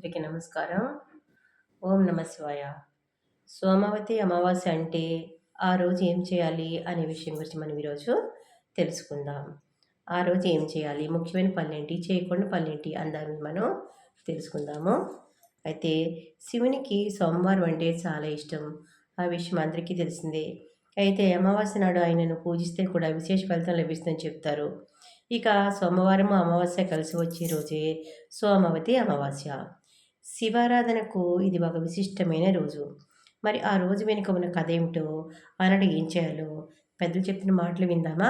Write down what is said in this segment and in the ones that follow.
అందరికీ నమస్కారం. ఓం నమ శివాయ. సోమవతి అమావాస్య అంటే ఆ రోజు ఏం చేయాలి అనే విషయం గురించి మనం ఈరోజు తెలుసుకుందాం. ఆ రోజు ఏం చేయాలి? ముఖ్యమైన పనులేంటి? చేయకూడని పనులేంటి? అని దాని గురించి మనం తెలుసుకుందాము. అయితే శివునికి సోమవారం అంటే చాలా ఇష్టం. ఆ విషయం అందరికీ తెలిసిందే. అయితే అమావాస్య నాడు ఆయనను పూజిస్తే కూడా విశేష ఫలితం లభిస్తుందని చెప్తారు. ఇక సోమవారం అమావాస్య కలిసి వచ్చే రోజే సోమవతి అమావాస్య. శివారాధనకు ఇది ఒక విశిష్టమైన రోజు. మరి ఆ రోజు వెనుక ఉన్న కథ ఏమిటో, ఆనాడు ఏం చేయాలో పెద్దలు చెప్పిన మాటలు విందామా?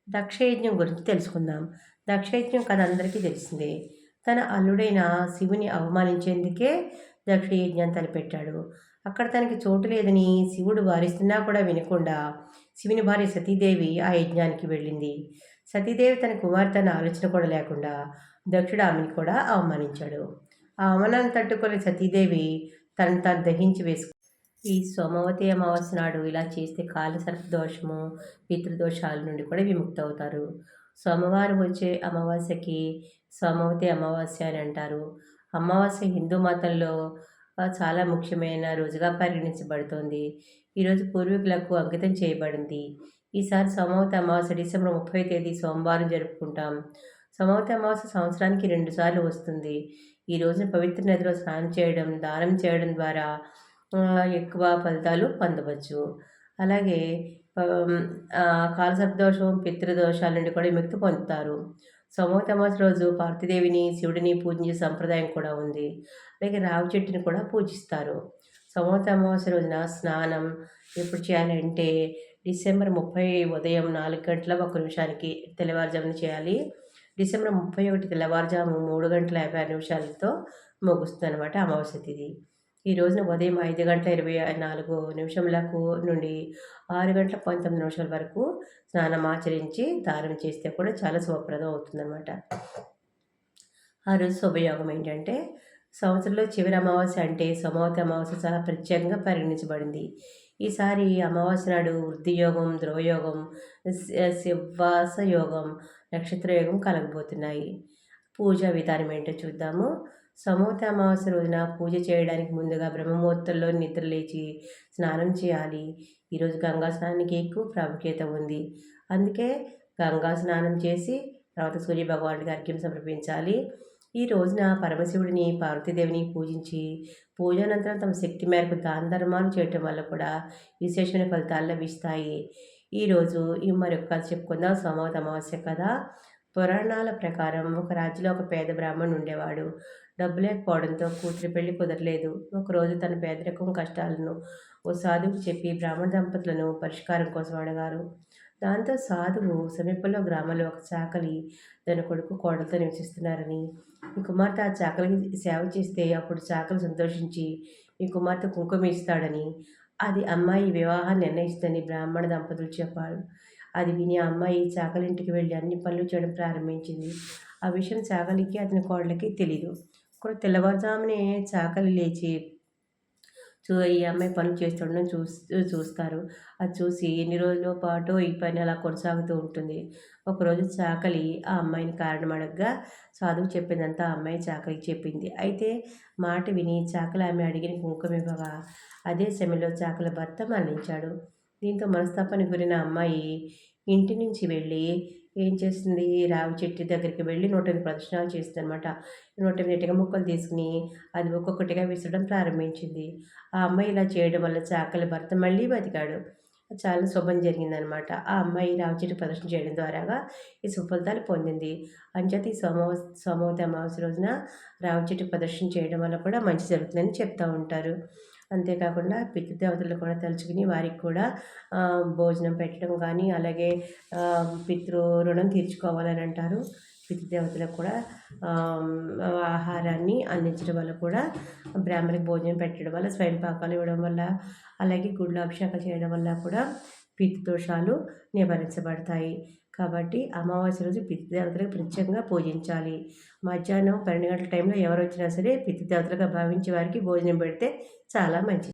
దక్షయజ్ఞం గురించి తెలుసుకుందాం. దక్షయజ్ఞం కథ అందరికీ తెలిసిందే. తన అల్లుడైన శివుని అవమానించేందుకే దక్షయజ్ఞం తలపెట్టాడు. అక్కడ తనకి చోటు లేదని శివుడు వారిస్తున్నా కూడా వినకుండా శివుని భార్య సతీదేవి ఆ యజ్ఞానికి వెళ్ళింది. సతీదేవి తన కుమార్తె ఆలోచన కూడా లేకుండా దక్షుడు ఆమెను కూడా అవమానించాడు. ఆ అవమానాన్ని తట్టుకొని సతీదేవి తనను తాను దహించి వేసుకుంది. ఈ సోమవతి అమావాస్య నాడు ఇలా చేస్తే కాలసర్ప దోషము, పితృదోషాల నుండి కూడా విముక్తి అవుతారు. సోమవారం వచ్చే అమావాస్యకి సోమవతి అమావాస్య అని అంటారు. అమావాస్య హిందూ మతంలో చాలా ముఖ్యమైన రోజుగా పరిగణించబడుతోంది. ఈరోజు పూర్వీకులకు అంకితం చేయబడింది. ఈసారి సోమవతి అమావాస్య డిసెంబర్ 30వ తేదీ సోమవారం జరుపుకుంటాం. సోమవతి అమావాస్య సంవత్సరానికి 2 సార్లు వస్తుంది. ఈ రోజున పవిత్ర నదిలో స్నానం చేయడం, దానం చేయడం ద్వారా ఎక్కువ ఫలితాలు పొందవచ్చు. అలాగే కాలసర్పదోషం, పితృదోషాల నుండి కూడా విముక్తి పొందుతారు. సోమవతి అమావాస్య రోజు పార్వతీదేవిని, శివుడిని పూజించే సంప్రదాయం కూడా ఉంది. అలాగే రావి చెట్టుని కూడా పూజిస్తారు. సోమవతి అమావాస్య రోజున స్నానం ఎప్పుడు చేయాలంటే డిసెంబర్ 30 ఉదయం 4 గంటల 1 నిమిషానికి తెల్లవారుజామున చేయాలి. డిసెంబర్ 31 తెల్లవారుజాము 3 గంటల 56 నిమిషాలతో ముగుస్తుందన్నమాట అమావాస్య తిథి. ఈ రోజున ఉదయం 5 గంటల 24 నిమిషములకు నుండి 6 గంటల 19 నిమిషాల వరకు స్నానం ఆచరించి దానం చేస్తే కూడా చాలా శుభప్రదం అవుతుందన్నమాట. ఆ రోజు శుభయోగం ఏంటంటే సంవత్సరంలో చివరి అమావాస్య అంటే సోమవతి అమావాస్య చాలా ప్రత్యేకంగా పరిగణించబడింది. ఈసారి అమావాస్య నాడు వృద్ధి యోగం, ధ్రువయోగం, శివాస యోగం, నక్షత్ర యోగం కలగబోతున్నాయి. పూజా విధానం ఏంటో చూద్దాము. సోమవతి అమావాస్య రోజున పూజ చేయడానికి ముందుగా బ్రహ్మముహూర్తంలో నిద్ర లేచి స్నానం చేయాలి. ఈరోజు గంగా స్నానానికి ఎక్కువ ప్రాముఖ్యత ఉంది. అందుకే గంగా స్నానం చేసి తర్వాత సూర్య భగవానుడికి అర్ఘ్యం సమర్పించాలి. ఈ రోజున పరమశివుడిని, పార్వతీదేవిని పూజించి పూజానంతరం తమ శక్తి మేరకు దాన ధర్మాలు చేయటం వల్ల కూడా విశేషమైన ఫలితాలు లభిస్తాయి. ఈరోజు మరొక కథ చెప్పుకుందాం. సోమవతి అమావాస్య కథ. పురాణాల ప్రకారం ఒక రాజ్యంలో ఒక పేద బ్రాహ్మణుడు ఉండేవాడు. డబ్బు లేకపోవడంతో కూతురి పెళ్లి కుదరలేదు. ఒకరోజు తన పేదరికం కష్టాలను ఓ సాధువుకు చెప్పి బ్రాహ్మణ దంపతులను పరిష్కారం కోసం అడిగారు. దాంతో సాధువు సమీపంలో గ్రామంలో ఒక చాకలి తన కొడుకు కోడలతో నివసిస్తున్నారని, మీ కుమార్తె ఆ చాకలికి సేవ చేస్తే అప్పుడు చాకలి సంతోషించి మీ కుమార్తె కుంకుమ ఇస్తాడని, అది అమ్మాయి వివాహాన్ని నిర్ణయిస్తుందని బ్రాహ్మణ దంపతులు చెప్పారు. అది విని ఆ అమ్మాయి చాకలింటికి వెళ్ళి అన్ని పనులు చేయడం ప్రారంభించింది. ఆ విషయం చాకలికి అతని కోడలికి తెలీదు. ఒకరోజు తెల్లవారుజామునే చాకలి లేచి ఈ అమ్మాయి పనులు చేస్తుండడం చూస్తారు. అది చూసి ఎన్ని రోజుల పాటు ఈ పని అలా కొనసాగుతూ ఉంటుంది. ఒకరోజు చాకలి ఆ అమ్మాయిని కారణం అడగగా సాధువు చెప్పిందంతా ఆ అమ్మాయి చాకలికి చెప్పింది. అయితే మాట విని చాకలి ఆమె అడిగిన కుంకుమ ఇవ్వగా అదే సమయంలో చాకలి భర్త మరణించాడు. దీంతో మనస్తాపానికి గురైన అమ్మాయి ఇంటి నుంచి వెళ్ళి ఏం చేస్తుంది, రావి చెట్టు దగ్గరికి వెళ్ళి 108 ప్రదక్షిణాలు చేస్తుందనమాట. 108 ఇటుక ముక్కలు తీసుకుని అది ఒక్కొక్కటిగా విసరడం ప్రారంభించింది. ఆ అమ్మాయి ఇలా చేయడం వల్ల చాకలి భర్త మళ్ళీ బతికాడు. చాలా శుభం జరిగిందనమాట. ఆ అమ్మాయి రావి చెట్టు ప్రదర్శన చేయడం ద్వారాగా ఈ సుఫలితాలు పొందింది. అంచేత ఈ సోమవతి అమావాస్య రోజున రావి చెట్టు ప్రదర్శన చేయడం వల్ల కూడా మంచి జరుగుతుందని చెప్తూ ఉంటారు. అంతేకాకుండా పితృదేవతలను కూడా తలుచుకుని వారికి కూడా భోజనం పెట్టడం కానీ, అలాగే పితృ రుణం తీర్చుకోవాలని అంటారు. పితృదేవతలకు కూడా ఆహారాన్ని అందించడం వల్ల కూడా, బ్రాహ్మణులకు భోజనం పెట్టడం వల్ల, స్వయంపాకాలు ఇవ్వడం వల్ల, అలాగే గుడిలో అభిషేకాలు చేయడం వల్ల కూడా పితృదోషాలు నివారించబడతాయి. కాబట్టి అమావాస్య రోజు పితృదేవతలకు ప్రత్యేకంగా పూజించాలి. మధ్యాహ్నం 12 గంటల టైంలో ఎవరు వచ్చినా సరే పితృదేవతలుగా భావించి వారికి భోజనం పెడితే చాలా మంచిది.